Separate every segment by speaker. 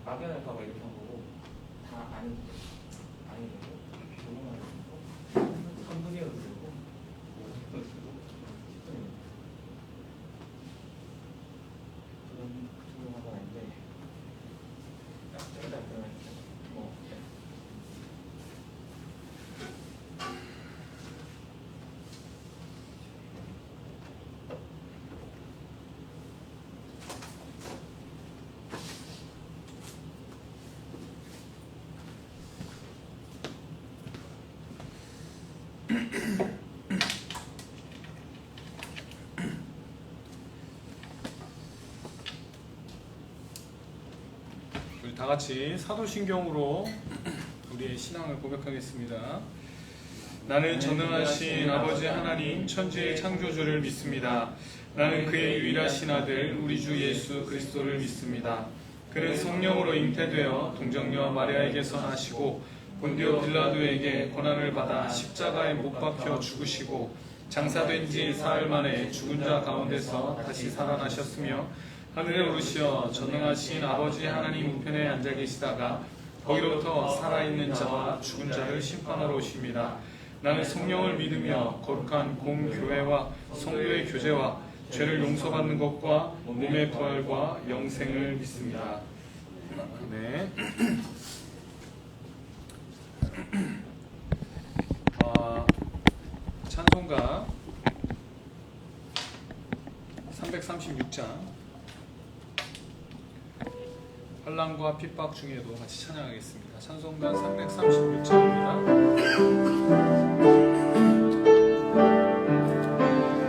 Speaker 1: 막연할까봐 이렇게 한 거고 다 아니고 조금만 3분이어도 되고 5분도 되고 10분이면 그런 조금한 아닌데 딱 그러면 뭐
Speaker 2: 우리 다 같이 사도신경으로 우리의 신앙을 고백하겠습니다. 나는 전능하신 아버지 하나님 천지의 창조주를 믿습니다. 나는 그의 유일하신 아들 우리 주 예수 그리스도를 믿습니다. 그는 성령으로 잉태되어 동정녀 마리아에게서 나시고 본디오 빌라도에게 고난을 받아 십자가에 못 박혀 죽으시고 장사된 지 사흘 만에 죽은 자 가운데서 다시 살아나셨으며 하늘에 오르시어 전능하신 아버지 하나님 우편에 앉아 계시다가 거기로부터 살아있는 자와 죽은 자를 심판하러 오십니다. 나는 성령을 믿으며 거룩한 공교회와 성도의 교제와 죄를 용서받는 것과 몸의 부활과 영생을 믿습니다. 네. 찬송가 336장 환난과 핍박 중에도 같이 찬양하겠습니다. 찬송가 336장입니다.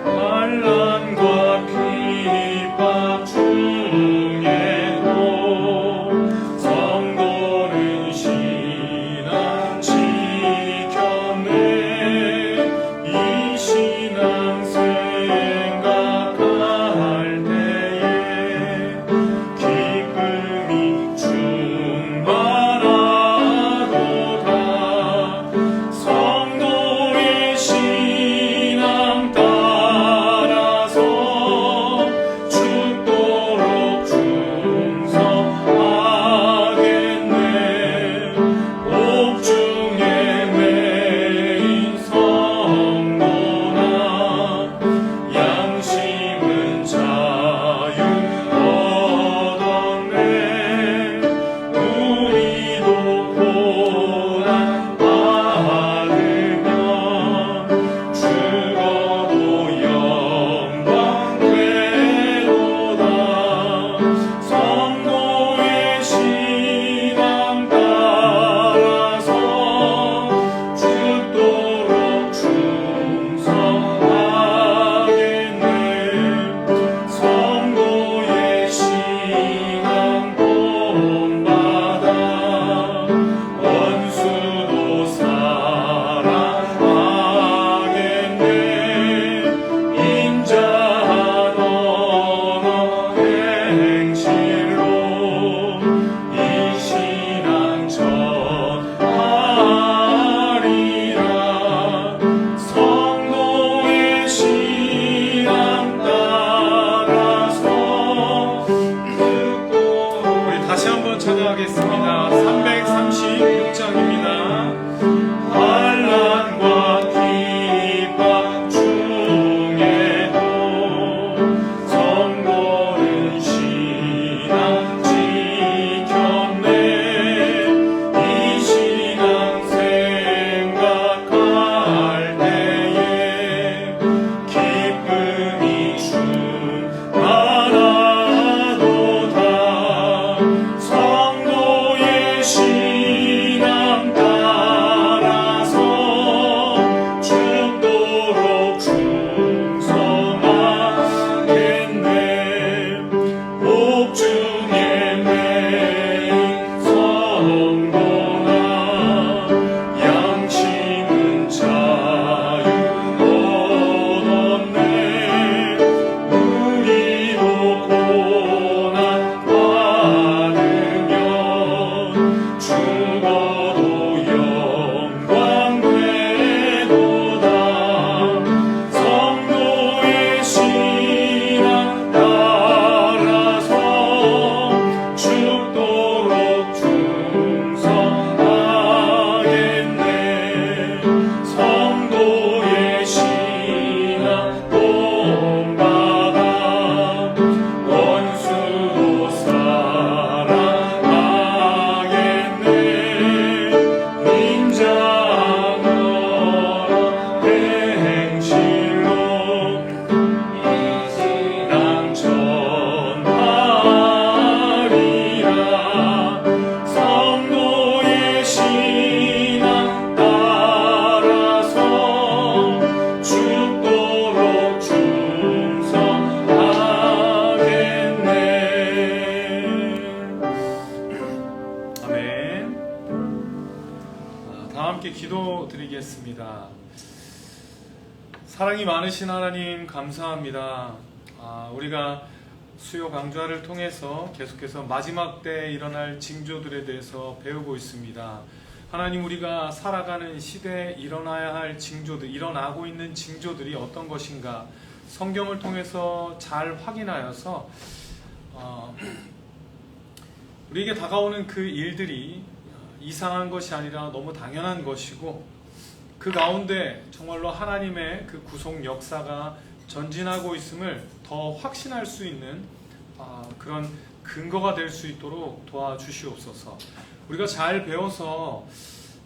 Speaker 2: 환난과 핍박 중에도 성도는 신앙 지켰네. 이 신앙 생각할 때에 기쁨이 충만하도다. 기도드리겠습니다. 사랑이 많으신 하나님 감사합니다. 우리가 수요 강좌를 통해서 계속해서 마지막 때에 일어날 징조들에 대해서 배우고 있습니다. 하나님, 우리가 살아가는 시대에 일어나야 할 징조들, 일어나고 있는 징조들이 어떤 것인가 성경을 통해서 잘 확인하여서 우리에게 다가오는 그 일들이 이상한 것이 아니라 너무 당연한 것이고, 그 가운데 정말로 하나님의 그 구속 역사가 전진하고 있음을 더 확신할 수 있는 그런 근거가 될 수 있도록 도와주시옵소서. 우리가 잘 배워서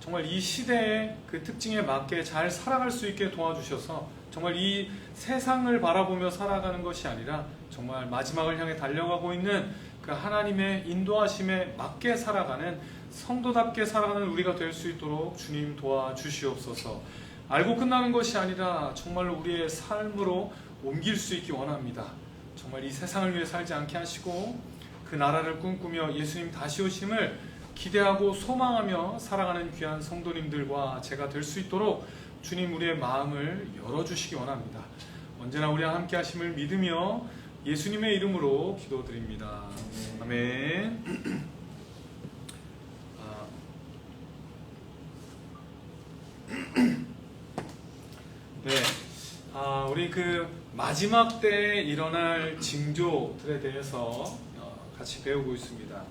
Speaker 2: 정말 이 시대의 그 특징에 맞게 잘 살아갈 수 있게 도와주셔서 정말 이 세상을 바라보며 살아가는 것이 아니라 정말 마지막을 향해 달려가고 있는 그 하나님의 인도하심에 맞게 살아가는, 성도답게 살아가는 우리가 될 수 있도록 주님 도와주시옵소서. 알고 끝나는 것이 아니라 정말로 우리의 삶으로 옮길 수 있기 원합니다. 정말 이 세상을 위해 살지 않게 하시고 그 나라를 꿈꾸며 예수님 다시 오심을 기대하고 소망하며 살아가는 귀한 성도님들과 제가 될 수 있도록 주님 우리의 마음을 열어주시기 원합니다. 언제나 우리와 함께 하심을 믿으며 예수님의 이름으로 기도드립니다. 아멘. 네, 우리 그 마지막 때에 일어날 징조들에 대해서 같이 배우고 있습니다.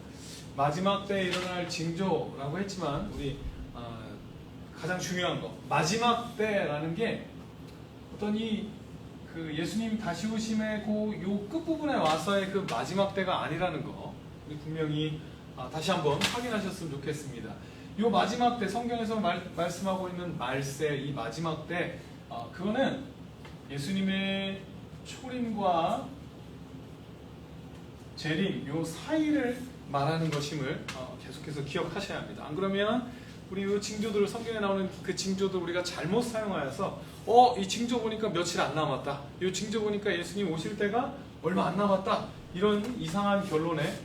Speaker 2: 마지막 때에 일어날 징조라고 했지만 우리 가장 중요한 거, 마지막 때라는 게 어떤 그 예수님 다시 오심의 요 끝부분에 와서의 그 마지막 때가 아니라는 거, 우리 분명히 다시 한번 확인하셨으면 좋겠습니다. 요 마지막 때, 성경에서 말씀하고 있는 말세, 이 마지막 때, 그거는 예수님의 초림과 재림 요 사이를 말하는 것임을 계속해서 기억하셔야 합니다. 안 그러면 우리 이 징조들을, 성경에 나오는 그 징조들 우리가 잘못 사용하여서 이 징조 보니까 며칠 안 남았다, 이 징조 보니까 예수님 오실 때가 얼마 안 남았다, 이런 이상한 결론에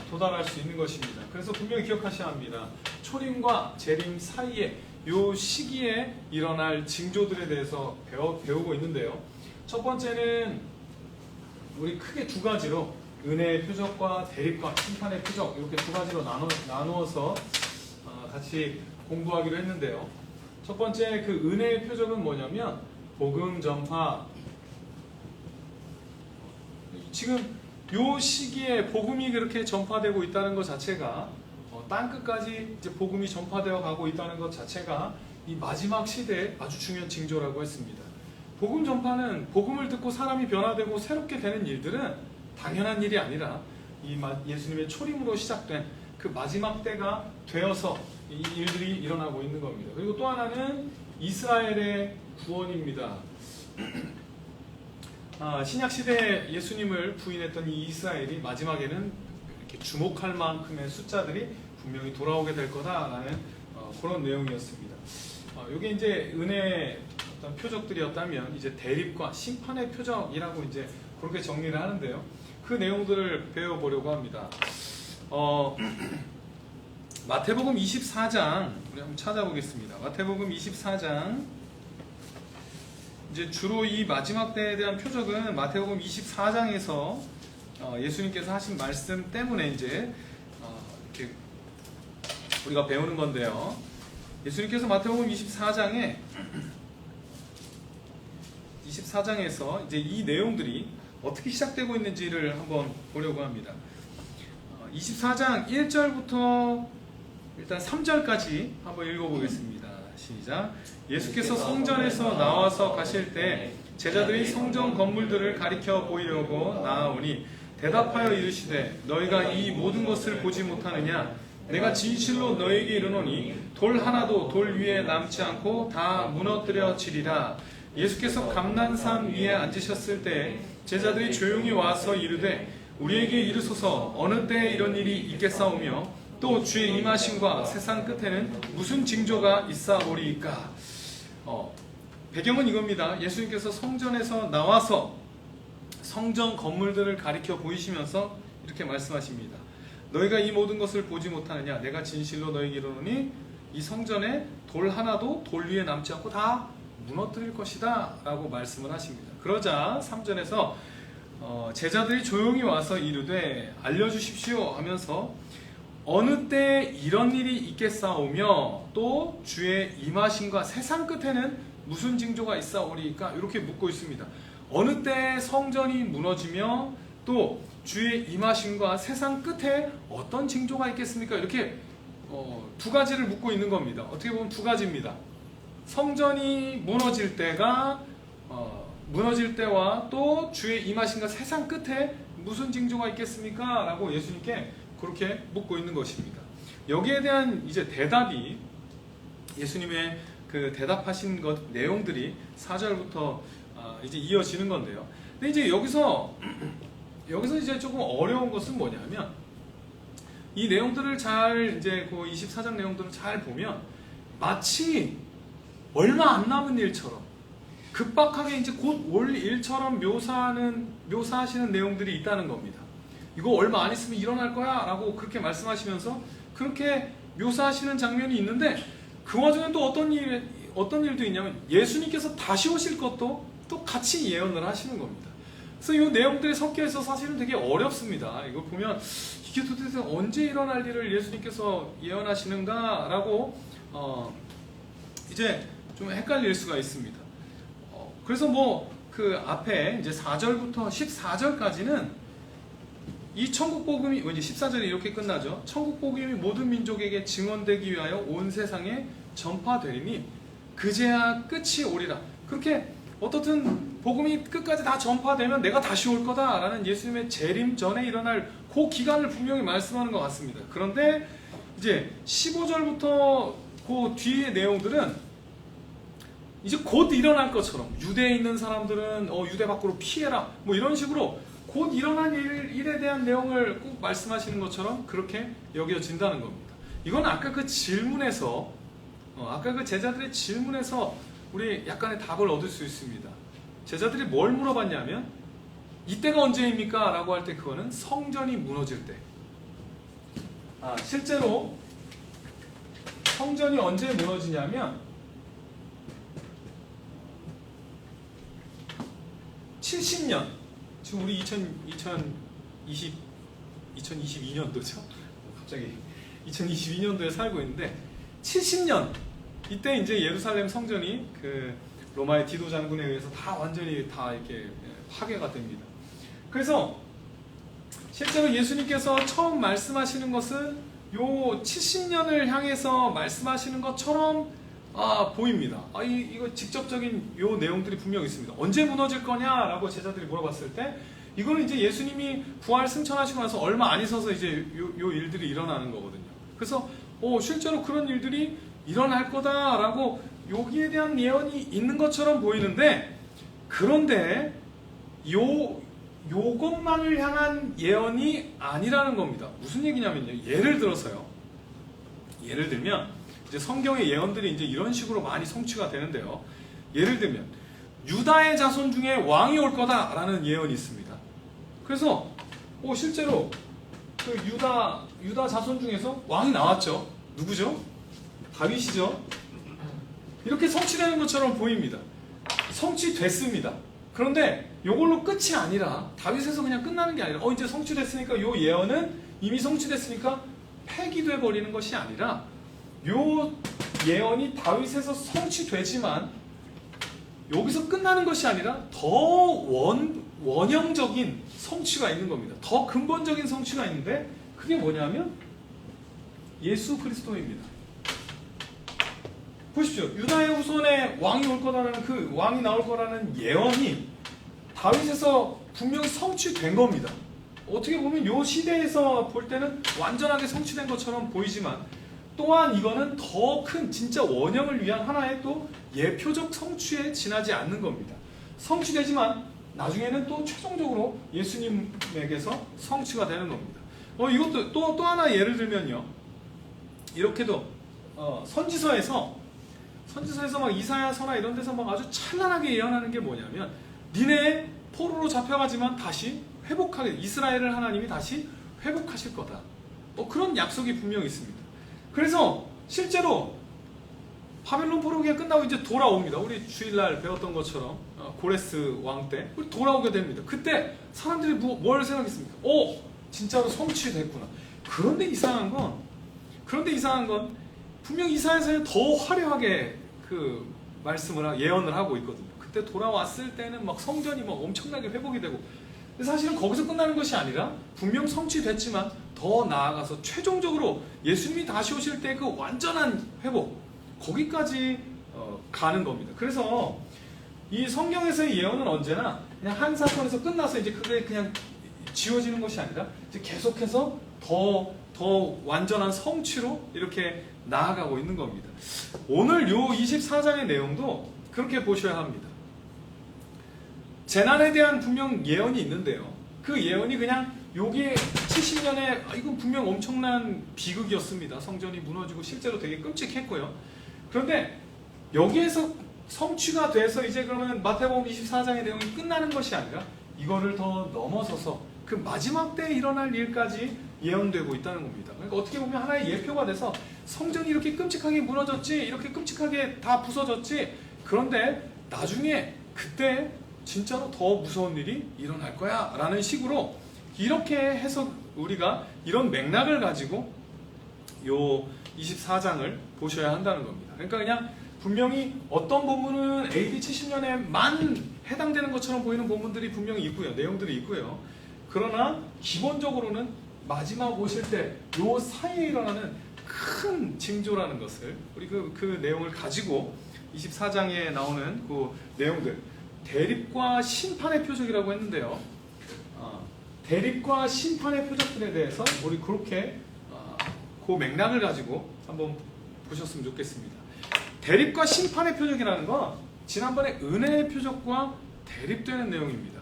Speaker 2: 도달할 수 있는 것입니다. 그래서 분명히 기억하셔야 합니다. 초림과 재림 사이에 이 시기에 일어날 징조들에 대해서 배우고 있는데요. 첫 번째는 우리 크게 두 가지로, 은혜의 표적과 대립과 심판의 표적, 이렇게 두 가지로 나누어서 같이 공부하기로 했는데요. 첫 번째 그 은혜의 표적은 뭐냐면 복음 전파. 지금 요 시기에 복음이 그렇게 전파되고 있다는 것 자체가, 땅끝까지 이제 복음이 전파되어 가고 있다는 것 자체가 이 마지막 시대에 아주 중요한 징조라고 했습니다. 복음 전파는, 복음을 듣고 사람이 변화되고 새롭게 되는 일들은 당연한 일이 아니라 이 예수님의 초림으로 시작된 그 마지막 때가 되어서 이 일들이 일어나고 있는 겁니다. 그리고 또 하나는 이스라엘의 구원입니다. 신약 시대에 예수님을 부인했던 이 이스라엘이 마지막에는 이렇게 주목할 만큼의 숫자들이 분명히 돌아오게 될 거다라는 그런 내용이었습니다. 이게 이제 은혜의 어떤 표적들이었다면, 이제 대립과 심판의 표적이라고 이제 그렇게 정리를 하는데요. 그 내용들을 배워보려고 합니다. 마태복음 24장 우리 한번 찾아보겠습니다. 마태복음 24장, 이제 주로 이 마지막 때에 대한 표적은 마태복음 24장에서 예수님께서 하신 말씀 때문에 이제 이렇게 우리가 배우는 건데요. 예수님께서 마태복음 24장에서 이제 이 내용들이 어떻게 시작되고 있는지를 한번 보려고 합니다. 24장 1절부터 일단 3절까지 한번 읽어보겠습니다. 시작. 예수께서 성전에서 나와서 가실 때 제자들이 성전 건물들을 가리켜 보이려고 나아오니 대답하여 이르시되 너희가 이 모든 것을 보지 못하느냐? 내가 진실로 너희에게 이르노니 돌 하나도 돌 위에 남지 않고 다 무너뜨려지리라. 예수께서 감난산 위에 앉으셨을 때 제자들이 조용히 와서 이르되 우리에게 이르소서 어느 때에 이런 일이 있겠사오며 또 주의 임하심과 세상 끝에는 무슨 징조가 있사오리이까. 배경은 이겁니다. 예수님께서 성전에서 나와서 성전 건물들을 가리켜 보이시면서 이렇게 말씀하십니다. 너희가 이 모든 것을 보지 못하느냐? 내가 진실로 너희에게 이르노니 이 성전에 돌 하나도 돌 위에 남지 않고 다 무너뜨릴 것이다 라고 말씀을 하십니다. 그러자 3절에서 제자들이 조용히 와서 이르되 알려주십시오 하면서 어느 때 이런 일이 있겠사오며 또 주의 임하심과 세상 끝에는 무슨 징조가 있사오리까 이렇게 묻고 있습니다. 어느 때 성전이 무너지며 또 주의 임하심과 세상 끝에 어떤 징조가 있겠습니까? 이렇게 두 가지를 묻고 있는 겁니다. 어떻게 보면 두 가지입니다. 성전이 무너질 때가 무너질 때와 또 주의 임하심과 세상 끝에 무슨 징조가 있겠습니까? 라고 예수님께 그렇게 묻고 있는 것입니다. 여기에 대한 이제 대답이 예수님의 그 대답하신 것 내용들이 4절부터 이제 이어지는 건데요. 근데 이제 여기서 이제 조금 어려운 것은 뭐냐면 이 내용들을 잘 이제 그 24장 내용들을 잘 보면 마치 얼마 안 남은 일처럼 급박하게 이제 곧 올 일처럼 묘사하시는 내용들이 있다는 겁니다. 이거 얼마 안 있으면 일어날 거야 라고 그렇게 말씀하시면서 그렇게 묘사하시는 장면이 있는데 그 와중에 또 어떤 일도 있냐면 예수님께서 다시 오실 것도 또 같이 예언을 하시는 겁니다. 그래서 이 내용들이 섞여 있어서 사실은 되게 어렵습니다. 이거 보면 이게 도대체 언제 일어날 일을 예수님께서 예언하시는가 라고 이제 좀 헷갈릴 수가 있습니다. 그래서 뭐 그 앞에 이제 4절부터 14절까지는 이 천국복음이 이제 14절이 이렇게 끝나죠. 천국복음이 모든 민족에게 증언되기 위하여 온 세상에 전파되리니 그제야 끝이 오리라. 그렇게 어떻든 복음이 끝까지 다 전파되면 내가 다시 올 거다라는 예수님의 재림 전에 일어날 그 기간을 분명히 말씀하는 것 같습니다. 그런데 이제 15절부터 그 뒤의 내용들은 이제 곧 일어날 것처럼 유대에 있는 사람들은 유대 밖으로 피해라 뭐 이런 식으로 곧 일어난 일에 대한 내용을 꼭 말씀하시는 것처럼 그렇게 여겨진다는 겁니다. 이건 아까 그 질문에서 아까 그 제자들의 질문에서 우리 약간의 답을 얻을 수 있습니다. 제자들이 뭘 물어봤냐면 이때가 언제입니까? 라고 할 때 그거는 성전이 무너질 때. 실제로 성전이 언제 무너지냐면 70년, 지금 우리 2022년도죠? 갑자기 2022년도에 살고 있는데 70년 이때 이제 예루살렘 성전이 그 로마의 디도 장군에 의해서 다 완전히 다 이렇게 파괴가 됩니다. 그래서 실제로 예수님께서 처음 말씀하시는 것은 요 70년을 향해서 말씀하시는 것처럼 보입니다. 이거 직접적인 요 내용들이 분명히 있습니다. 언제 무너질 거냐라고 제자들이 물어봤을 때 이거는 이제 예수님이 부활 승천하시고 나서 얼마 안 있어서 이제 요 일들이 일어나는 거거든요. 그래서 실제로 그런 일들이 일어날 거다라고 여기에 대한 예언이 있는 것처럼 보이는데 그런데 요것만을 향한 예언이 아니라는 겁니다. 무슨 얘기냐면요. 예를 들면 이제 성경의 예언들이 이제 이런 식으로 많이 성취가 되는데요. 예를 들면 유다의 자손 중에 왕이 올 거다라는 예언이 있습니다. 그래서 실제로 그 유다 자손 중에서 왕이 나왔죠. 누구죠? 다윗이죠. 이렇게 성취되는 것처럼 보입니다. 성취됐습니다. 그런데 이걸로 끝이 아니라 다윗에서 그냥 끝나는 게 아니라 이제 성취됐으니까 이 예언은 이미 성취됐으니까 폐기돼 버리는 것이 아니라 요 예언이 다윗에서 성취되지만 여기서 끝나는 것이 아니라 더 원형적인 성취가 있는 겁니다. 더 근본적인 성취가 있는데 그게 뭐냐면 예수 그리스도입니다. 보십시오. 유다의 후손에 왕이 올 거라는 그 왕이 나올 거라는 예언이 다윗에서 분명히 성취된 겁니다. 어떻게 보면 이 시대에서 볼 때는 완전하게 성취된 것처럼 보이지만 또한 이거는 더 큰 진짜 원형을 위한 하나의 또 예표적 성취에 지나지 않는 겁니다. 성취되지만 나중에는 또 최종적으로 예수님에게서 성취가 되는 겁니다. 이것도 또 하나 예를 들면요. 이렇게도 선지서에서 막 이사야서나 이런 데서 막 아주 찬란하게 예언하는 게 뭐냐면 니네 포로로 잡혀가지만 다시 회복하게 이스라엘을 하나님이 다시 회복하실 거다. 그런 약속이 분명히 있습니다. 그래서 실제로 바벨론 포로기가 끝나고 이제 돌아옵니다. 우리 주일날 배웠던 것처럼 고레스 왕 때 돌아오게 됩니다. 그때 사람들이 뭘 생각했습니까? 진짜로 성취됐구나. 그런데 이상한 건 분명 이사야서는 더 화려하게 그 말씀을 예언을 하고 있거든요. 그때 돌아왔을 때는 막 성전이 막 엄청나게 회복이 되고, 근데 사실은 거기서 끝나는 것이 아니라 분명 성취됐지만 더 나아가서 최종적으로 예수님이 다시 오실 때 그 완전한 회복, 거기까지 가는 겁니다. 그래서 이 성경에서의 예언은 언제나 그냥 한 사건에서 끝나서 이제 그게 그냥 지워지는 것이 아니라 이제 계속해서 더 완전한 성취로 이렇게 나아가고 있는 겁니다. 오늘 요 24장의 내용도 그렇게 보셔야 합니다. 재난에 대한 분명 예언이 있는데요. 그 예언이 그냥 요게 70년에 이건 분명 엄청난 비극이었습니다. 성전이 무너지고 실제로 되게 끔찍했고요. 그런데 여기에서 성취가 돼서 이제 그러면 마태복음 24장의 내용이 끝나는 것이 아니라 이거를 더 넘어서서 그 마지막 때에 일어날 일까지 예언되고 있다는 겁니다. 그러니까 어떻게 보면 하나의 예표가 돼서 성전이 이렇게 끔찍하게 무너졌지, 이렇게 끔찍하게 다 부서졌지, 그런데 나중에 그때 진짜로 더 무서운 일이 일어날 거야 라는 식으로 이렇게 해서 우리가 이런 맥락을 가지고 요 24장을 보셔야 한다는 겁니다. 그러니까 그냥 분명히 어떤 본문은 AD 70년에만 해당되는 것처럼 보이는 본문들이 분명히 있고요. 내용들이 있고요. 그러나 기본적으로는 마지막 오실 때 요 사이에 일어나는 큰 징조라는 것을 우리 그 내용을 가지고 24장에 나오는 그 내용들, 대립과 심판의 표적이라고 했는데요. 대립과 심판의 표적들에 대해서 우리 그렇게 그 맥락을 가지고 한번 보셨으면 좋겠습니다. 대립과 심판의 표적이라는 건 지난번에 은혜의 표적과 대립되는 내용입니다.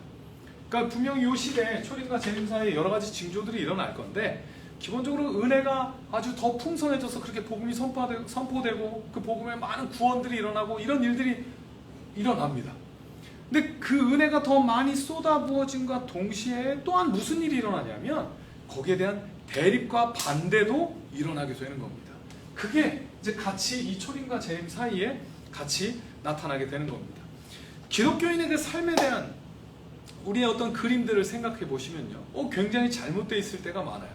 Speaker 2: 그러니까 분명히 이 시대에 초림과 재림 사이에 여러 가지 징조들이 일어날 건데, 기본적으로 은혜가 아주 더 풍성해져서 그렇게 복음이 선포되고 그 복음에 많은 구원들이 일어나고 이런 일들이 일어납니다. 근데 그 은혜가 더 많이 쏟아부어짐과 동시에 또한 무슨 일이 일어나냐면 거기에 대한 대립과 반대도 일어나게 되는 겁니다. 그게 이제 같이 이 초림과 재림 사이에 같이 나타나게 되는 겁니다. 기독교인의 그 삶에 대한 우리의 어떤 그림들을 생각해 보시면요, 굉장히 잘못되어 있을 때가 많아요.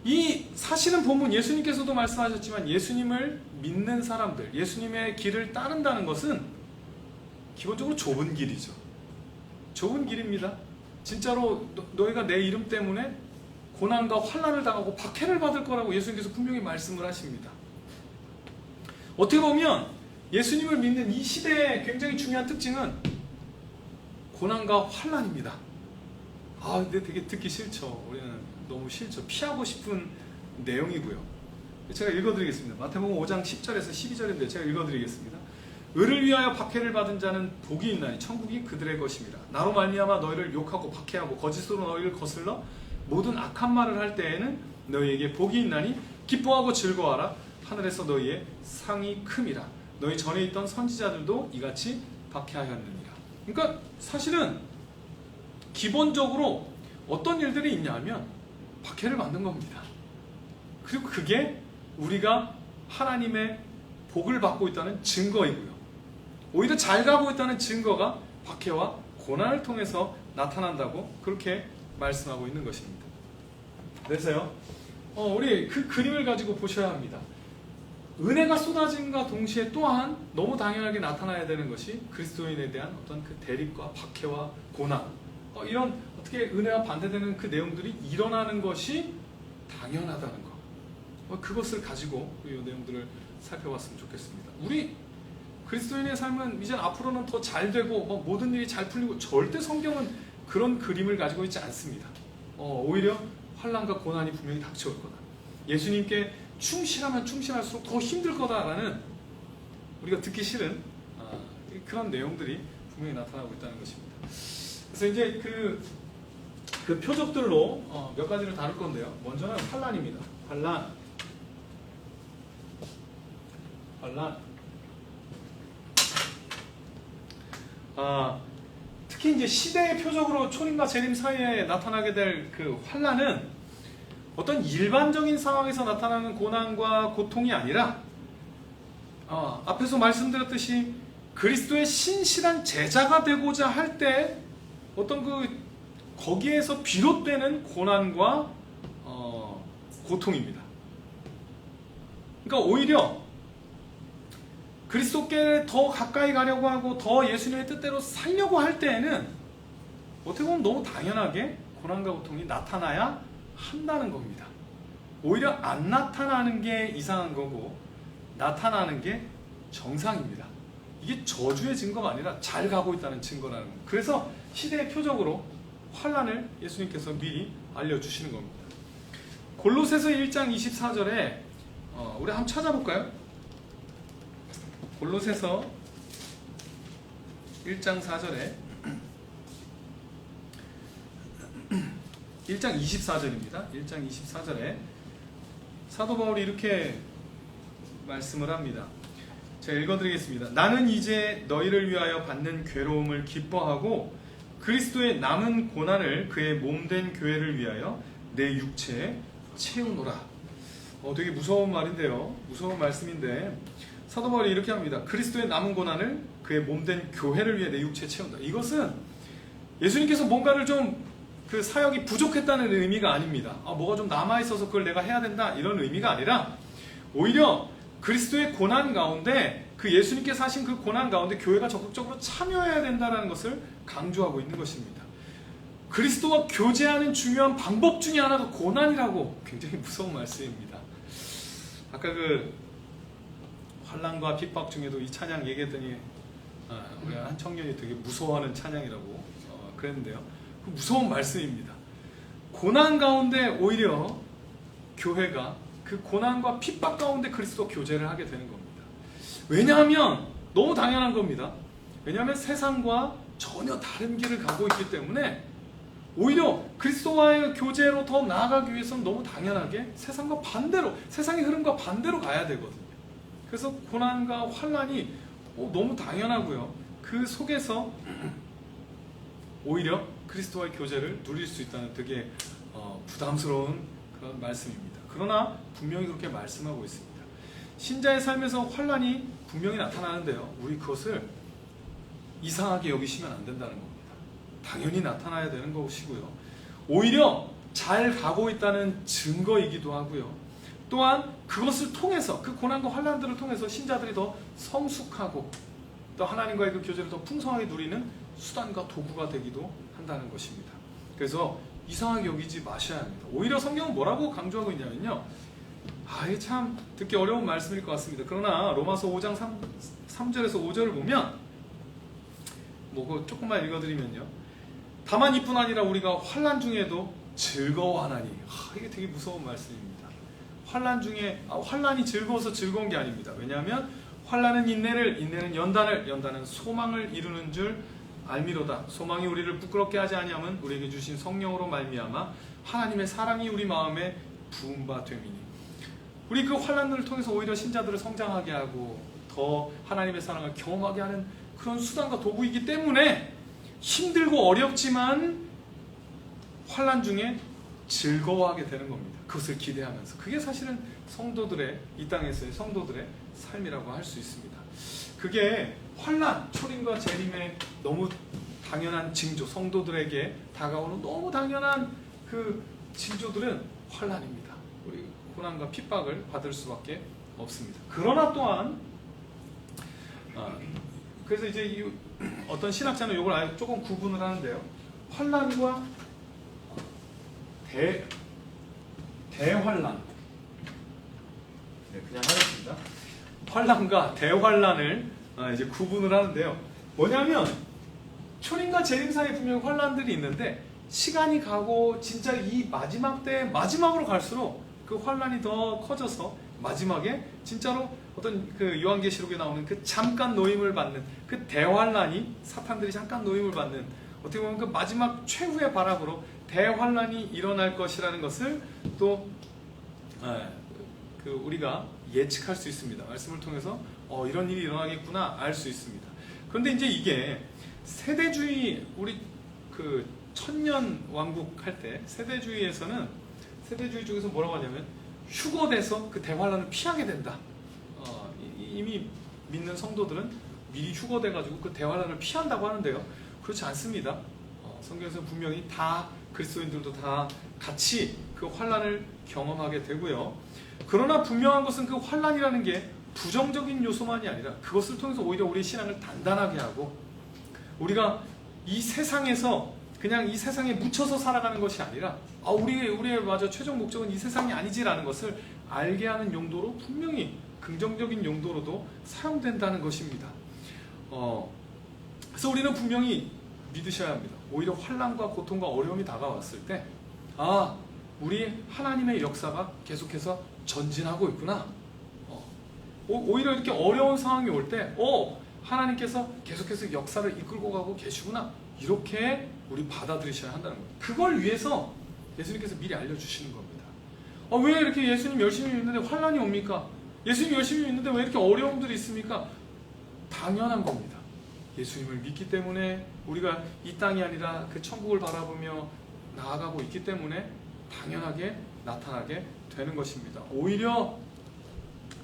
Speaker 2: 이 사실은 본문 예수님께서도 말씀하셨지만 예수님을 믿는 사람들, 예수님의 길을 따른다는 것은 기본적으로 좁은 길이죠. 좁은 길입니다. 진짜로 너희가 내 이름 때문에 고난과 환난을 당하고 박해를 받을 거라고 예수님께서 분명히 말씀을 하십니다. 어떻게 보면 예수님을 믿는 이 시대의 굉장히 중요한 특징은 고난과 환난입니다. 근데 되게 듣기 싫죠. 우리는 너무 싫죠. 피하고 싶은 내용이고요. 제가 읽어드리겠습니다. 마태복음 5장 10절에서 12절인데 제가 읽어드리겠습니다. 의를 위하여 박해를 받은 자는 복이 있나니 천국이 그들의 것입니다. 나로 말미암아 너희를 욕하고 박해하고 거짓으로 너희를 거슬러 모든 악한 말을 할 때에는 너희에게 복이 있나니 기뻐하고 즐거워하라. 하늘에서 너희의 상이 큼이라. 너희 전에 있던 선지자들도 이같이 박해하였느니라. 그러니까 사실은 기본적으로 어떤 일들이 있냐면 박해를 받는 겁니다. 그리고 그게 우리가 하나님의 복을 받고 있다는 증거이고요. 오히려 잘 가고 있다는 증거가 박해와 고난을 통해서 나타난다고 그렇게 말씀하고 있는 것입니다. 그래서요, 우리 그 그림을 가지고 보셔야 합니다. 은혜가 쏟아짐과 동시에 또한 너무 당연하게 나타나야 되는 것이 그리스도인에 대한 어떤 그 대립과 박해와 고난, 이런 어떻게 은혜와 반대되는 그 내용들이 일어나는 것이 당연하다는 것, 그것을 가지고 이 내용들을 살펴봤으면 좋겠습니다. 우리 그리스도인의 삶은 이제 앞으로는 더 잘 되고 모든 일이 잘 풀리고, 절대 성경은 그런 그림을 가지고 있지 않습니다. 오히려 환난과 고난이 분명히 닥쳐올 거다. 예수님께 충실하면 충실할수록 더 힘들 거다라는 우리가 듣기 싫은 그런 내용들이 분명히 나타나고 있다는 것입니다. 그래서 이제 그 표적들로 몇 가지를 다룰 건데요. 먼저는 환난입니다. 환난. 특히 이제 시대의 표적으로 초림과 재림 사이에 나타나게 될 그 환난은 어떤 일반적인 상황에서 나타나는 고난과 고통이 아니라 앞에서 말씀드렸듯이 그리스도의 신실한 제자가 되고자 할 때 어떤 거기에서 비롯되는 고난과 고통입니다. 그러니까 오히려 그리스도께 더 가까이 가려고 하고 더 예수님의 뜻대로 살려고 할 때에는 어떻게 보면 너무 당연하게 고난과 고통이 나타나야 한다는 겁니다. 오히려 안 나타나는 게 이상한 거고 나타나는 게 정상입니다. 이게 저주의 증거가 아니라 잘 가고 있다는 증거라는 겁니다. 그래서 시대의 표적으로 환난을 예수님께서 미리 알려주시는 겁니다. 골로새서 1장 24절에 우리 한번 찾아볼까요? 골로새서 1장 4절에 1장 24절입니다. 1장 24절에 사도 바울이 이렇게 말씀을 합니다. 제가 읽어드리겠습니다. 나는 이제 너희를 위하여 받는 괴로움을 기뻐하고 그리스도의 남은 고난을 그의 몸된 교회를 위하여 내 육체에 채우노라. 되게 무서운 말인데요. 무서운 말씀인데 사도 바울이 이렇게 합니다. 그리스도의 남은 고난을 그의 몸된 교회를 위해 내 육체에 채운다. 이것은 예수님께서 뭔가를 좀 사역이 부족했다는 의미가 아닙니다. 뭐가 좀 남아있어서 그걸 내가 해야 된다 이런 의미가 아니라 오히려 그리스도의 고난 가운데 예수님께서 하신 그 고난 가운데 교회가 적극적으로 참여해야 된다는 것을 강조하고 있는 것입니다. 그리스도와 교제하는 중요한 방법 중에 하나가 고난이라고 굉장히 무서운 말씀입니다. 아까 환난과 핍박 중에도 이 찬양 얘기했더니 우리 한 청년이 되게 무서워하는 찬양이라고 그랬는데요. 무서운 말씀입니다. 고난 가운데 오히려 교회가 그 고난과 핍박 가운데 그리스도 교제를 하게 되는 겁니다. 왜냐하면 너무 당연한 겁니다. 왜냐하면 세상과 전혀 다른 길을 가고 있기 때문에 오히려 그리스도와의 교제로 더 나아가기 위해서는 너무 당연하게 세상과 반대로, 세상의 흐름과 반대로 가야 되거든요. 그래서 고난과 환난이 너무 당연하고요. 그 속에서 오히려 그리스도와의 교제를 누릴 수 있다는 되게 부담스러운 그런 말씀입니다. 그러나 분명히 그렇게 말씀하고 있습니다. 신자의 삶에서 환난이 분명히 나타나는데요. 우리 그것을 이상하게 여기시면 안 된다는 겁니다. 당연히 나타나야 되는 것이고요. 오히려 잘 가고 있다는 증거이기도 하고요. 또한 그것을 통해서 그 고난과 환난들을 통해서 신자들이 더 성숙하고 또 하나님과의 그 교제를 더 풍성하게 누리는 수단과 도구가 되기도 한다는 것입니다. 그래서 이상하게 여기지 마셔야 합니다. 오히려 성경은 뭐라고 강조하고 있냐면요. 참 듣기 어려운 말씀일 것 같습니다. 그러나 로마서 5장 3절에서 5절을 보면 그거 조금만 읽어드리면요. 다만 이뿐 아니라 우리가 환난 중에도 즐거워하나니. 이게 되게 무서운 말씀입니다. 환난 중에 환난이 즐거워서 즐거운 게 아닙니다. 왜냐하면 환난은 인내를, 인내는 연단을, 연단은 소망을 이루는 줄 알미로다. 소망이 우리를 부끄럽게 하지 아니하면 우리에게 주신 성령으로 말미암아 하나님의 사랑이 우리 마음에 부은 바 됨이니. 우리 그 환난들을 통해서 오히려 신자들을 성장하게 하고 더 하나님의 사랑을 경험하게 하는 그런 수단과 도구이기 때문에 힘들고 어렵지만 환난 중에 즐거워하게 되는 겁니다. 그것을 기대하면서. 그게 사실은 성도들의, 이 땅에서의 성도들의 삶이라고 할 수 있습니다. 그게 환난, 초림과 재림의 너무 당연한 징조, 성도들에게 다가오는 너무 당연한 그 징조들은 환난입니다. 우리 고난과 핍박을 받을 수밖에 없습니다. 그러나 또한 그래서 이제 어떤 신학자는 이걸 아예 조금 구분을 하는데요. 환난과 대환난. 그냥 하겠습니다. 환난과 대환난을 이제 구분을 하는데요. 뭐냐면 초림과 재림 사이에 분명히 환난들이 있는데 시간이 가고 진짜 이 마지막 때 마지막으로 갈수록 그 환난이 더 커져서 마지막에 진짜로 어떤 그 요한계시록에 나오는 그 잠깐 노임을 받는 그 대환난이 사탄들이 잠깐 노임을 받는 어떻게 보면 그 마지막 최후의 바람으로 대환난이 일어날 것이라는 것을 또 우리가 예측할 수 있습니다. 말씀을 통해서 이런 일이 일어나겠구나 알 수 있습니다. 그런데 이제 이게 세대주의, 우리 그 천년 왕국 할 때 세대주의에서는 세대주의 쪽에서 뭐라고 하냐면 휴거돼서 그 대환란을 피하게 된다. 이미 믿는 성도들은 미리 휴거돼가지고 그 대환란을 피한다고 하는데요. 그렇지 않습니다. 성경에서 분명히 다 그리스도인들도 다 같이 그 환란을 경험하게 되고요. 그러나 분명한 것은 그 환란이라는 게 부정적인 요소만이 아니라 그것을 통해서 오히려 우리의 신앙을 단단하게 하고 우리가 이 세상에서 그냥 이 세상에 묻혀서 살아가는 것이 아니라 우리의 맞아 최종 목적은 이 세상이 아니지라는 것을 알게 하는 용도로 분명히 긍정적인 용도로도 사용된다는 것입니다. 그래서 우리는 분명히 믿으셔야 합니다. 오히려 환난과 고통과 어려움이 다가왔을 때 우리 하나님의 역사가 계속해서 전진하고 있구나. 오히려 이렇게 어려운 상황이 올 때 하나님께서 계속해서 역사를 이끌고 가고 계시구나. 이렇게 우리 받아들이셔야 한다는 겁니다. 그걸 위해서 예수님께서 미리 알려주시는 겁니다. 왜 이렇게 예수님 열심히 믿는데 환난이 옵니까? 예수님 열심히 믿는데 왜 이렇게 어려움들이 있습니까? 당연한 겁니다. 예수님을 믿기 때문에 우리가 이 땅이 아니라 그 천국을 바라보며 나아가고 있기 때문에 당연하게 나타나게 되는 것입니다. 오히려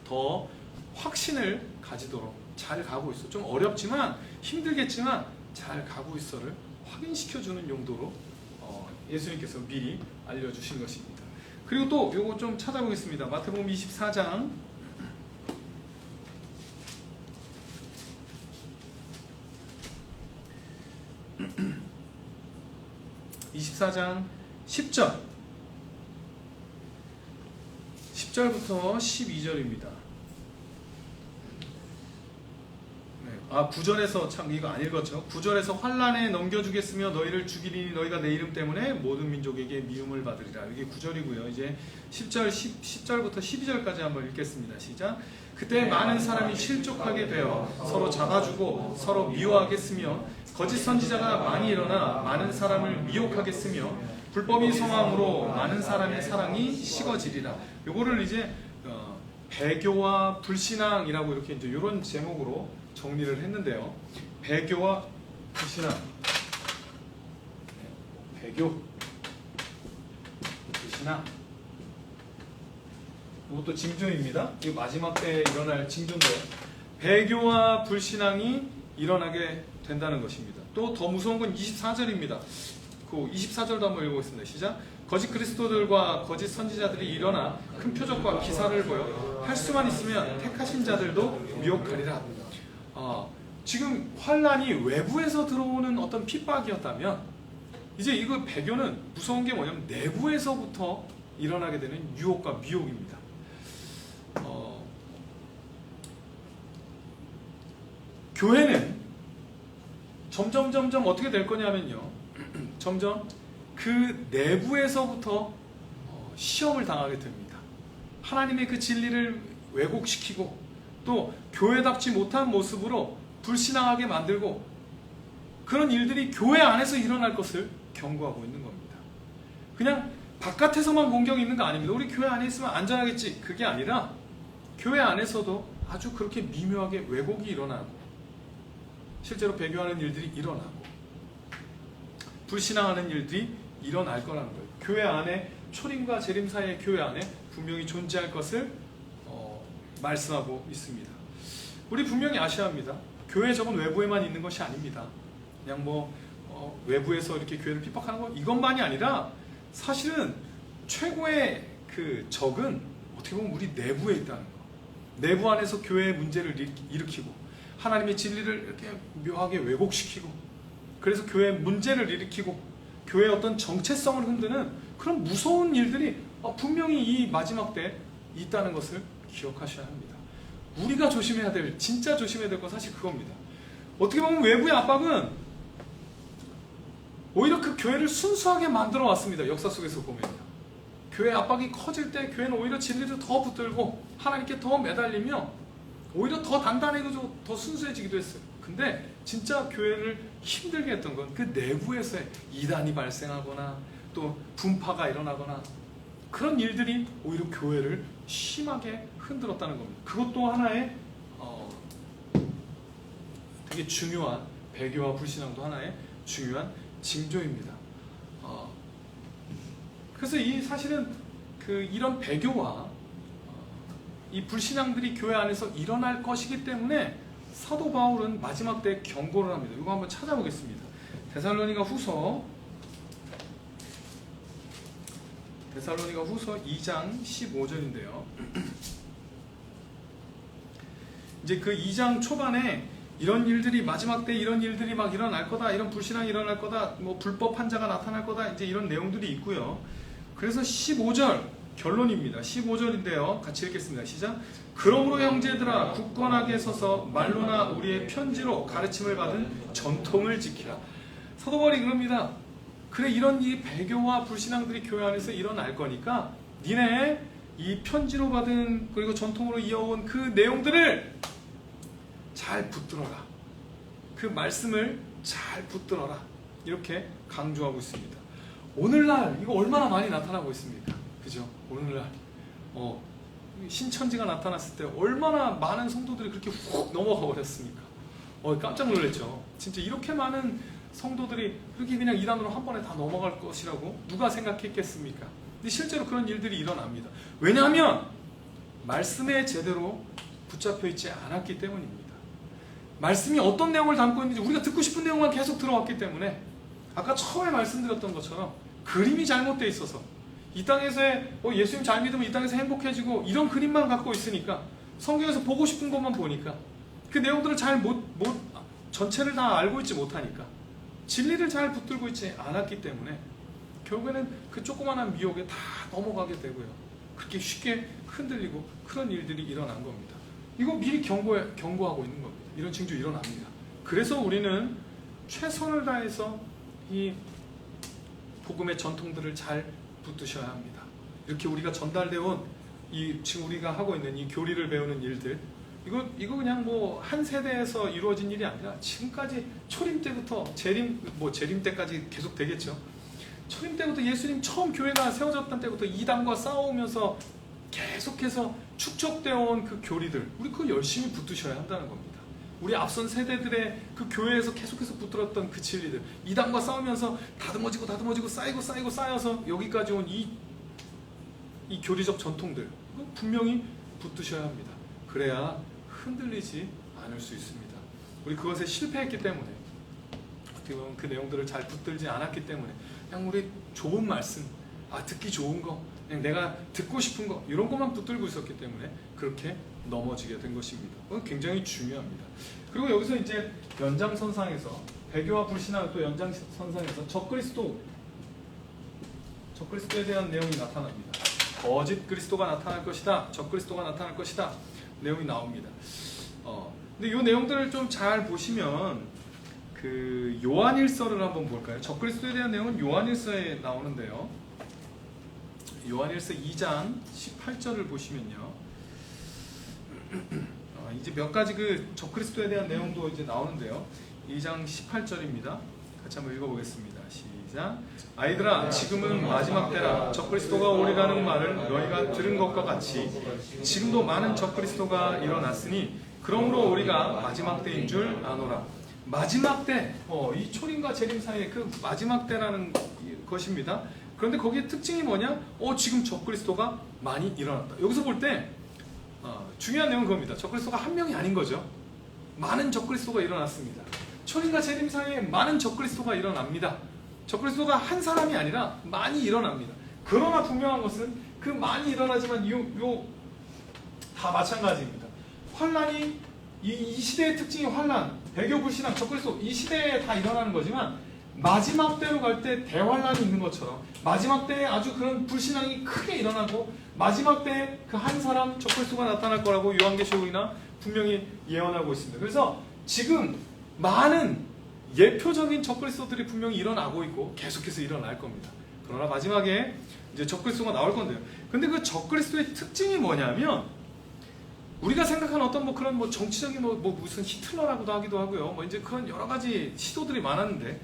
Speaker 2: 더 확신을 가지도록 잘 가고 있어. 좀 어렵지만 힘들겠지만 잘 가고 있어를 확인시켜주는 용도로 예수님께서 미리 알려주신 것입니다. 그리고 또 요거 좀 찾아보겠습니다. 마태복음 24장 24장 10절부터 12절입니다. 9절에서 참 이거 안 읽었죠. 9절에서 환난에 넘겨주겠으며 너희를 죽이리니 너희가 내 이름 때문에 모든 민족에게 미움을 받으리라. 이게 9절이고요. 이제 10절부터 12절까지 한번 읽겠습니다. 시작. 그때 많은 사람이 실족하게 되어 서로 잡아주고 서로 미워하겠으며 거짓 선지자가 많이 일어나 많은 사람을 미혹하겠으며 불법이 성함으로 많은 사람의 사랑이 식어지리라. 요거를 이제 배교와 불신앙이라고 이렇게 이제 이런 제목으로 정리를 했는데요. 배교와 불신앙, 배교, 불신앙. 이것도 징조입니다. 이 마지막 때 일어날 징조인데 배교와 불신앙이 일어나게 된다는 것입니다. 또 더 무서운 건 24절입니다. 그 24절도 한번 읽어보겠습니다. 시작. 거짓 그리스도들과 거짓 선지자들이 일어나 큰 표적과 기사를 보여 할 수만 있으면 택하신 자들도 미혹하리라. 지금 환란이 외부에서 들어오는 어떤 핍박이었다면 이제 이거 배교는 무서운 게 뭐냐면 내부에서부터 일어나게 되는 유혹과 미혹입니다. 교회는 점점 어떻게 될 거냐면요. 점점 그 내부에서부터 시험을 당하게 됩니다. 하나님의 그 진리를 왜곡시키고 또 교회답지 못한 모습으로 불신앙하게 만들고 그런 일들이 교회 안에서 일어날 것을 경고하고 있는 겁니다. 그냥 바깥에서만 공격이 있는 거 아닙니다. 우리 교회 안에 있으면 안전하겠지. 그게 아니라 교회 안에서도 아주 그렇게 미묘하게 왜곡이 일어나고 실제로 배교하는 일들이 일어나고 불신앙하는 일들이 일어날 거라는 거예요. 교회 안에 초림과 재림 사이의 교회 안에 분명히 존재할 것을 말씀하고 있습니다. 우리 분명히 아셔야 합니다. 교회 적은 외부에만 있는 것이 아닙니다. 그냥 외부에서 이렇게 교회를 핍박하는 것 이것만이 아니라 사실은 최고의 그 적은 어떻게 보면 우리 내부에 있다는 거. 내부 안에서 교회의 문제를 일으키고 하나님의 진리를 이렇게 묘하게 왜곡시키고 그래서 교회의 문제를 일으키고 교회의 어떤 정체성을 흔드는 그런 무서운 일들이 분명히 이 마지막 때 있다는 것을 기억하셔야 합니다. 우리가 조심해야 될, 진짜 조심해야 될 건 사실 그겁니다. 어떻게 보면 외부의 압박은 오히려 그 교회를 순수하게 만들어 왔습니다. 역사 속에서 보면요. 교회 압박이 커질 때 교회는 오히려 진리를 더 붙들고 하나님께 더 매달리며 오히려 더 단단해지고 더 순수해지기도 했어요. 근데 진짜 교회를 힘들게 했던 건 그 내부에서의 이단이 발생하거나 또 분파가 일어나거나 그런 일들이 오히려 교회를 심하게 흔들었다는 겁니다. 그것도 하나의 되게 중요한 배교와 불신앙도 하나의 중요한 징조입니다. 그래서 이 사실은 이런 배교와 이 불신앙들이 교회 안에서 일어날 것이기 때문에 사도 바울은 마지막 때 경고를 합니다. 이거 한번 찾아보겠습니다. 데살로니가 후서 2장 15절인데요. 이제 그 2장 초반에 이런 일들이 마지막 때 이런 일들이 막 일어날 거다, 이런 불신앙이 일어날 거다, 뭐 불법 환자가 나타날 거다, 이제 이런 내용들이 있고요. 그래서 15절 결론입니다. 15절인데요. 같이 읽겠습니다. 시작. 그러므로 형제들아 굳건하게 서서 말로나 우리의 편지로 가르침을 받은 전통을 지키라. 사도 바울이 그럽니다. 그래, 이런 이 배교와 불신앙들이 교회 안에서 일어날 거니까 니네 이 편지로 받은 그리고 전통으로 이어온 그 내용들을 잘 붙들어라. 그 말씀을 잘 붙들어라. 이렇게 강조하고 있습니다. 오늘날 이거 얼마나 많이 나타나고 있습니까? 그죠? 오늘날 신천지가 나타났을 때 얼마나 많은 성도들이 그렇게 훅 넘어가 버렸습니까? 깜짝 놀랐죠. 진짜 이렇게 많은 성도들이 그렇게 그냥 이단으로 한 번에 다 넘어갈 것이라고 누가 생각했겠습니까? 근데 실제로 그런 일들이 일어납니다. 왜냐하면 말씀에 제대로 붙잡혀 있지 않았기 때문입니다. 말씀이 어떤 내용을 담고 있는지 우리가 듣고 싶은 내용만 계속 들어왔기 때문에 아까 처음에 말씀드렸던 것처럼 그림이 잘못되어 있어서 이 땅에서의 예수님 잘 믿으면 이 땅에서 행복해지고 이런 그림만 갖고 있으니까 성경에서 보고 싶은 것만 보니까 그 내용들을 잘 전체를 다 알고 있지 못하니까 진리를 잘 붙들고 있지 않았기 때문에 결국에는 그 조그마한 미혹에 다 넘어가게 되고요. 그렇게 쉽게 흔들리고 그런 일들이 일어난 겁니다. 이거 미리 경고하고 있는 겁니다. 이런 징조 일어납니다. 그래서 우리는 최선을 다해서 이 복음의 전통들을 잘 붙드셔야 합니다. 이렇게 우리가 전달되어 온 지금 우리가 하고 있는 이 교리를 배우는 일들, 이거 그냥 뭐 한 세대에서 이루어진 일이 아니라 지금까지 초림 때부터 재림 때까지 계속 되겠죠. 초림 때부터 예수님 처음 교회가 세워졌던 때부터 이단과 싸우면서 계속해서 축적되어 온 그 교리들, 우리 그거 열심히 붙드셔야 한다는 겁니다. 우리 앞선 세대들의 그 교회에서 계속해서 붙들었던 그 진리들, 이단과 싸우면서 다듬어지고 쌓여서 여기까지 온 이 교리적 전통들, 분명히 붙드셔야 합니다. 그래야 흔들리지 않을 수 있습니다. 우리 그것에 실패했기 때문에, 어떻게 보면 그 내용들을 잘 붙들지 않았기 때문에 그냥 우리 좋은 말씀, 듣기 좋은 거, 그냥 내가 듣고 싶은 거, 이런 것만 붙들고 있었기 때문에 그렇게 넘어지게 된 것입니다. 굉장히 중요합니다. 그리고 여기서 이제 연장선상에서 배교와 불신앙 또 연장선상에서 적그리스도에 대한 내용이 나타납니다. 거짓 그리스도가 나타날 것이다. 적그리스도가 나타날 것이다. 내용이 나옵니다. 근데 이 내용들을 좀 잘 보시면 그 요한일서를 한번 볼까요? 적그리스도에 대한 내용은 요한일서에 나오는데요. 요한일서 2장 18절을 보시면요. 이제 몇 가지 그 적그리스도에 대한 내용도 이제 나오는데요. 2장 18절입니다. 같이 한번 읽어보겠습니다. 시작. 아이들아, 지금은 마지막 때라. 적그리스도가 오리라는 말을 너희가 들은 것과 같이 지금도 많은 적그리스도가 일어났으니 그러므로 우리가 마지막 때인 줄 아노라. 마지막 때, 이 초림과 재림 사이에 그 마지막 때라는 것입니다. 그런데 거기에 특징이 뭐냐? 지금 적그리스도가 많이 일어났다. 여기서 볼 때 중요한 내용은 그겁니다. 적그리스도가 한 명이 아닌 거죠. 많은 적그리스도가 일어났습니다. 초림과 재림 사이에 많은 적그리스도가 일어납니다. 적그리스도가 한 사람이 아니라 많이 일어납니다. 그러나 분명한 것은 그 많이 일어나지만 다 마찬가지입니다. 환란이 이 시대의 특징이 환란, 배교 불신앙, 적그리스도 이 시대에 다 일어나는 거지만 마지막 때로 갈 때 대환란이 있는 것처럼 마지막 때에 아주 그런 불신앙이 크게 일어나고 마지막 때에 그 한 사람 적그리스도가 나타날 거라고 요한계시록이나 분명히 예언하고 있습니다. 그래서 지금 많은 예표적인 적그리스도들이 분명히 일어나고 있고 계속해서 일어날 겁니다. 그러나 마지막에 이제 적그리스도가 나올 건데요. 근데 그 적그리스도의 특징이 뭐냐면 우리가 생각하는 어떤 그런 정치적인 무슨 히틀러라고도 하기도 하고요. 이제 그런 여러 가지 시도들이 많았는데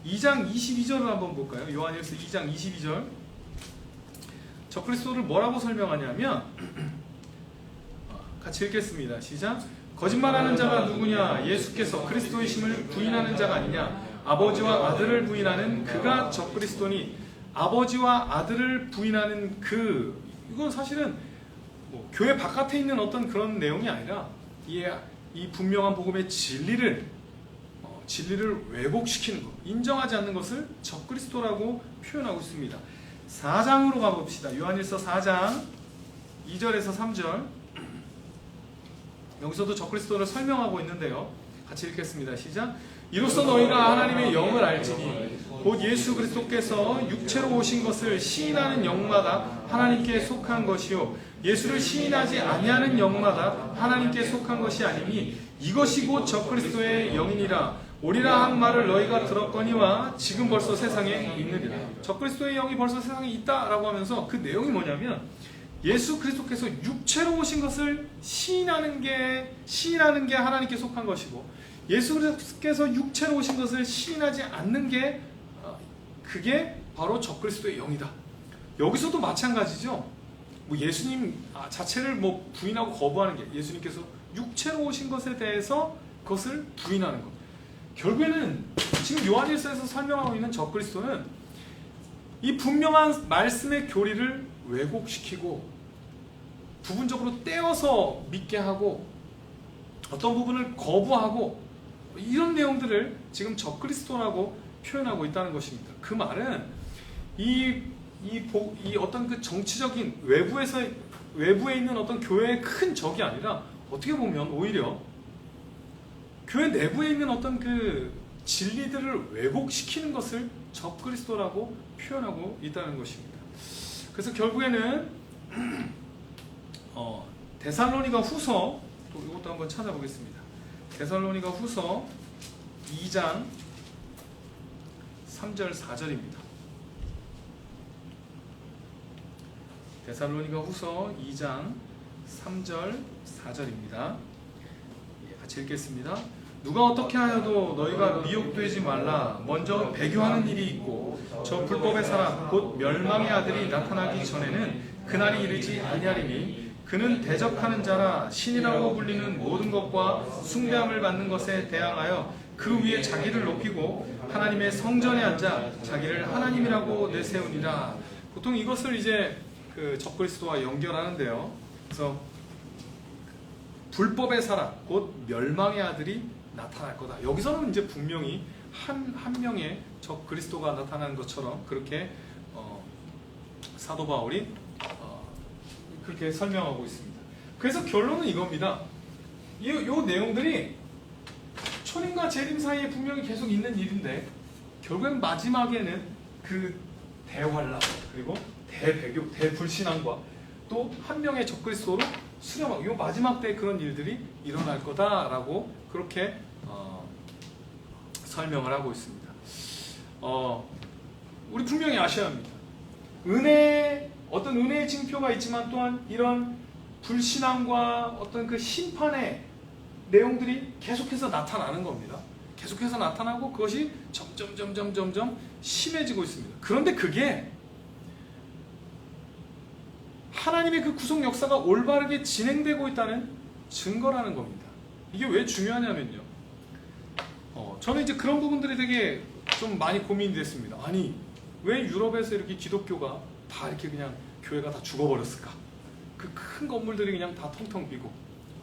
Speaker 2: 2장 22절을 한번 볼까요? 요한일서 2장 22절. 적그리스도를 뭐라고 설명하냐면 같이 읽겠습니다. 시작. 거짓말하는 자가 누구냐? 예수께서 그리스도이심을 부인하는 자가 아니냐? 아버지와 아들을 부인하는 그가 적그리스도니 아버지와 아들을 부인하는 이건 사실은 뭐 교회 바깥에 있는 어떤 그런 내용이 아니라 이 분명한 복음의 진리를 왜곡시키는 것, 인정하지 않는 것을 적그리스도라고 표현하고 있습니다. 4장으로 가봅시다. 요한일서 4장 2절에서 3절. 여기서도 적그리스도를 설명하고 있는데요. 같이 읽겠습니다. 시작. 이로써 너희가 하나님의 영을 알지니 곧 예수 그리스도께서 육체로 오신 것을 시인하는 영마다 하나님께 속한 것이요 예수를 시인하지 아니하는 영마다 하나님께 속한 것이 아니니 이것이 곧 적그리스도의 영이니라. 오리라 한 말을 너희가 들었거니와 지금 벌써 세상에 있느니라. 적그리스도의 영이 벌써 세상에 있다라고 하면서 그 내용이 뭐냐면 예수 그리스도께서 육체로 오신 것을 시인하는 게 하나님께 속한 것이고 예수 그리스도께서 육체로 오신 것을 시인하지 않는 게 그게 바로 적그리스도의 영이다. 여기서도 마찬가지죠. 뭐 예수님 자체를 뭐 부인하고 거부하는 게 예수님께서 육체로 오신 것에 대해서 그것을 부인하는 것. 결국에는 지금 요한일서에서 설명하고 있는 적그리스도는 이 분명한 말씀의 교리를 왜곡시키고 부분적으로 떼어서 믿게 하고 어떤 부분을 거부하고 이런 내용들을 지금 적그리스도라고 표현하고 있다는 것입니다. 그 말은 이 어떤 그 정치적인 외부에 있는 어떤 교회의 큰 적이 아니라 어떻게 보면 오히려 교회 내부에 있는 어떤 그 진리들을 왜곡시키는 것을 적그리스도라고 표현하고 있다는 것입니다. 그래서 결국에는 데살로니가 후서 또 이것도 한번 찾아보겠습니다. 데살로니가 후서 2장 3절 4절입니다. 데살로니가 후서 2장 3절 4절입니다. 같이 읽겠습니다. 누가 어떻게 하여도 너희가 미혹되지 말라. 먼저 배교하는 일이 있고 저 불법의 사람 곧 멸망의 아들이 나타나기 전에는 그날이 이르지 아니하리니 그는 대적하는 자라 신이라고 불리는 모든 것과 숭배함을 받는 것에 대항하여 그 위에 자기를 높이고 하나님의 성전에 앉아 자기를 하나님이라고 내세우니라. 보통 이것을 이제 그 적그리스도와 연결하는데요. 그래서 불법의 사람 곧 멸망의 아들이 나타날 거다. 여기서는 이제 분명히 한 명의 적그리스도가 나타나는 것처럼 그렇게 사도 바울이 그렇게 설명하고 있습니다. 그래서 결론은 이겁니다. 요 내용들이 초림과 재림 사이에 분명히 계속 있는 일인데 결국엔 마지막에는 그 대환란 그리고 대배교, 대불신앙과 또 한 명의 적그리스도로 수렴하고 이 마지막 때 그런 일들이 일어날 거다라고 그렇게 설명을 하고 있습니다. 우리 분명히 아셔야 합니다. 어떤 은혜의 징표가 있지만 또한 이런 불신앙과 어떤 그 심판의 내용들이 계속해서 나타나는 겁니다. 계속해서 나타나고 그것이 점점 심해지고 있습니다. 그런데 그게 하나님의 그 구속 역사가 올바르게 진행되고 있다는 증거라는 겁니다. 이게 왜 중요하냐면요. 저는 이제 그런 부분들이 되게 좀 많이 고민이 됐습니다. 아니, 왜 유럽에서 이렇게 기독교가 다 이렇게 그냥 교회가 다 죽어버렸을까? 그 큰 건물들이 그냥 다 텅텅 비고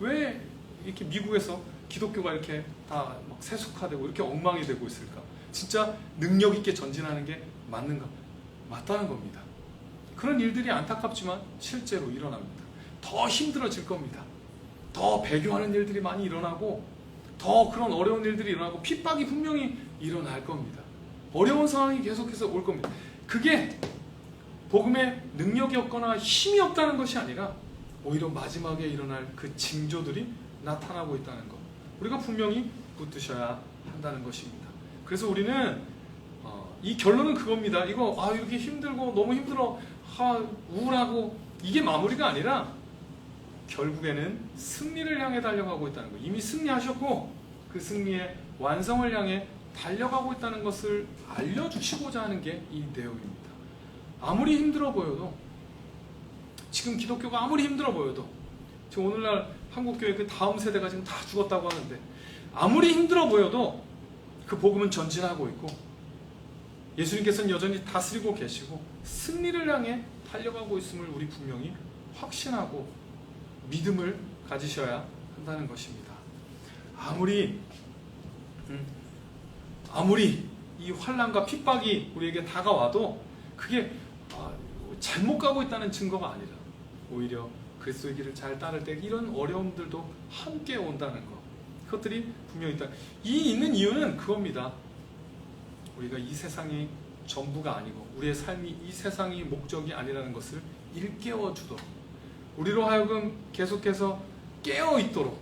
Speaker 2: 왜 이렇게 미국에서 기독교가 이렇게 다 막 세속화되고 이렇게 엉망이 되고 있을까? 진짜 능력 있게 전진하는 게 맞는가? 맞다는 겁니다. 그런 일들이 안타깝지만 실제로 일어납니다. 더 힘들어질 겁니다. 더 배교하는 일들이 많이 일어나고 더 그런 어려운 일들이 일어나고 핍박이 분명히 일어날 겁니다. 어려운 상황이 계속해서 올 겁니다. 그게 복음에 능력이 없거나 힘이 없다는 것이 아니라 오히려 마지막에 일어날 그 징조들이 나타나고 있다는 것. 우리가 분명히 붙드셔야 한다는 것입니다. 그래서 우리는 이 결론은 그겁니다. 이거 이렇게 힘들고 너무 힘들어 우울하고 이게 마무리가 아니라 결국에는 승리를 향해 달려가고 있다는 것. 이미 승리하셨고 그 승리의 완성을 향해 달려가고 있다는 것을 알려주시고자 하는 게 이 내용입니다. 아무리 힘들어 보여도 지금 기독교가 아무리 힘들어 보여도 지금 오늘날 한국교회 그 다음 세대가 지금 다 죽었다고 하는데 아무리 힘들어 보여도 그 복음은 전진하고 있고 예수님께서는 여전히 다스리고 계시고 승리를 향해 달려가고 있음을 우리 분명히 확신하고 믿음을 가지셔야 한다는 것입니다. 아무리 이 환난과 핍박이 우리에게 다가와도 그게 잘못 가고 있다는 증거가 아니라 오히려 그리스도의 길을 잘 따를 때 이런 어려움들도 함께 온다는 것, 그것들이 분명히 있다. 이 있는 이유는 그겁니다. 우리가 이 세상이 전부가 아니고 우리의 삶이 이 세상이 목적이 아니라는 것을 일깨워 주도록, 우리로 하여금 계속해서 깨어 있도록,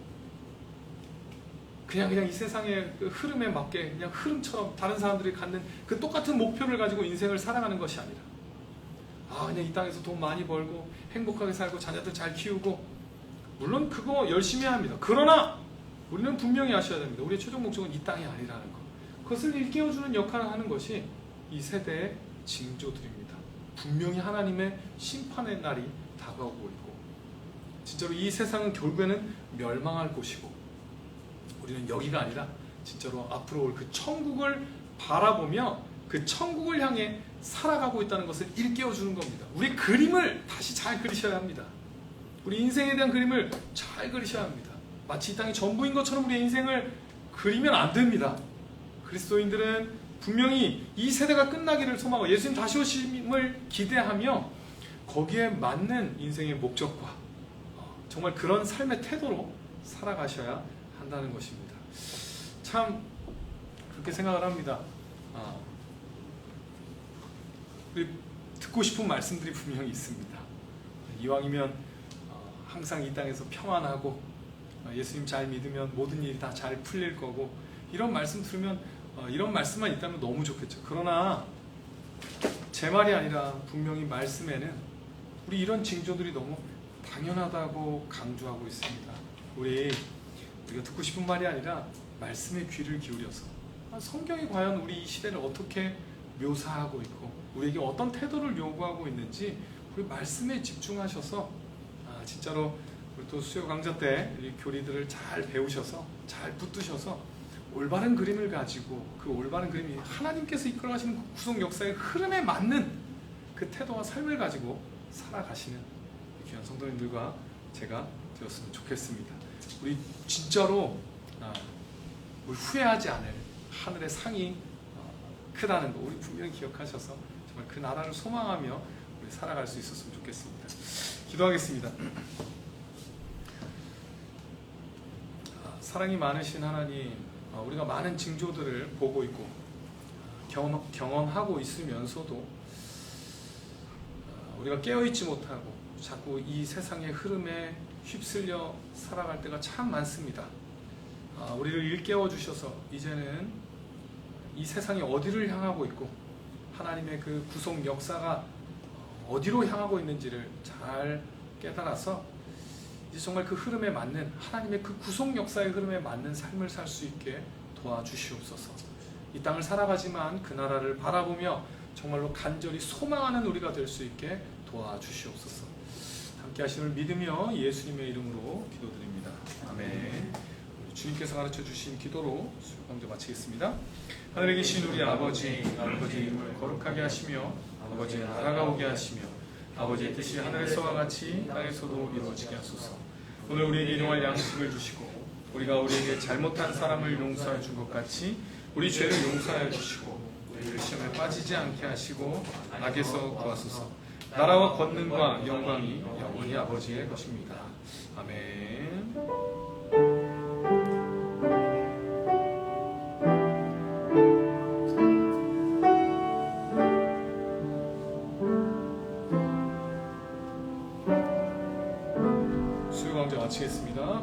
Speaker 2: 그냥 이 세상의 그 흐름에 맞게 그냥 흐름처럼 다른 사람들이 갖는 그 똑같은 목표를 가지고 인생을 살아가는 것이 아니라 그냥 이 땅에서 돈 많이 벌고 행복하게 살고 자녀들 잘 키우고, 물론 그거 열심히 해야 합니다. 그러나 우리는 분명히 아셔야 됩니다. 우리의 최종 목적은 이 땅이 아니라는 것. 그것을 일깨워주는 역할을 하는 것이 이 세대의 징조들입니다. 분명히 하나님의 심판의 날이 다가오고 있고, 진짜로 이 세상은 결국에는 멸망할 곳이고, 우리는 여기가 아니라 진짜로 앞으로 올 그 천국을 바라보며 그 천국을 향해 살아가고 있다는 것을 일깨워주는 겁니다. 우리 그림을 다시 잘 그리셔야 합니다. 우리 인생에 대한 그림을 잘 그리셔야 합니다. 마치 이 땅이 전부인 것처럼 우리의 인생을 그리면 안 됩니다. 그리스도인들은 분명히 이 세대가 끝나기를 소망하고 예수님 다시 오심을 기대하며 거기에 맞는 인생의 목적과 정말 그런 삶의 태도로 살아가셔야 한다는 것입니다. 참 그렇게 생각을 합니다. 우리 듣고 싶은 말씀들이 분명히 있습니다. 이왕이면 항상 이 땅에서 평안하고 예수님 잘 믿으면 모든 일이 다 잘 풀릴 거고, 이런 말씀 들으면 이런 말씀만 있다면 너무 좋겠죠. 그러나 제 말이 아니라 분명히 말씀에는 우리 이런 징조들이 너무 당연하다고 강조하고 있습니다. 우리가 듣고 싶은 말이 아니라 말씀에 귀를 기울여서 성경이 과연 우리 이 시대를 어떻게 묘사하고 있고 우리에게 어떤 태도를 요구하고 있는지 우리 말씀에 집중하셔서 진짜로 우리 또 수요 강좌 때 우리 교리들을 잘 배우셔서 잘 붙드셔서 올바른 그림을 가지고 그 올바른 그림이 하나님께서 이끌어가시는 그 구속 역사의 흐름에 맞는 그 태도와 삶을 가지고 살아가시는 귀한 성도님들과 제가 되었으면 좋겠습니다. 우리 진짜로 우리 후회하지 않을 하늘의 상이 크다는 거 우리 분명히 기억하셔서 정말 그 나라를 소망하며 우리 살아갈 수 있었으면 좋겠습니다. 기도하겠습니다. 사랑이 많으신 하나님, 우리가 많은 징조들을 보고 있고 경험하고 있으면서도 우리가 깨어있지 못하고 자꾸 이 세상의 흐름에 휩쓸려 살아갈 때가 참 많습니다. 우리를 일깨워 주셔서 이제는 이 세상이 어디를 향하고 있고 하나님의 그 구속 역사가 어디로 향하고 있는지를 잘 깨달아서 이제 정말 그 흐름에 맞는 하나님의 그 구속 역사의 흐름에 맞는 삶을 살 수 있게 도와주시옵소서. 이 땅을 살아가지만 그 나라를 바라보며 정말로 간절히 소망하는 우리가 될 수 있게 도와주시옵소서. 함께 하심을 믿으며 예수님의 이름으로 기도드립니다. 아멘. 주님께서 가르쳐 주신 기도로 수요강좌 마치겠습니다. 하늘에 계신 우리 아버지의 이름을 거룩하게 하시며 아버지의 나라가 오게 하시며 아버지의 뜻이 하늘에서와 같이 땅에서도 이루어지게 하소서. 오늘 우리에게 일용할 양식을 주시고 우리가 우리에게 잘못한 사람을 용서해 준 것 같이 우리 죄를 용서하여 주시고 우리를 시험에 빠지지 않게 하시고 악에서 구하소서. 나라와 권능과 영광이 영원히 아버지의 것입니다. 아멘. 수요 강좌 마치겠습니다.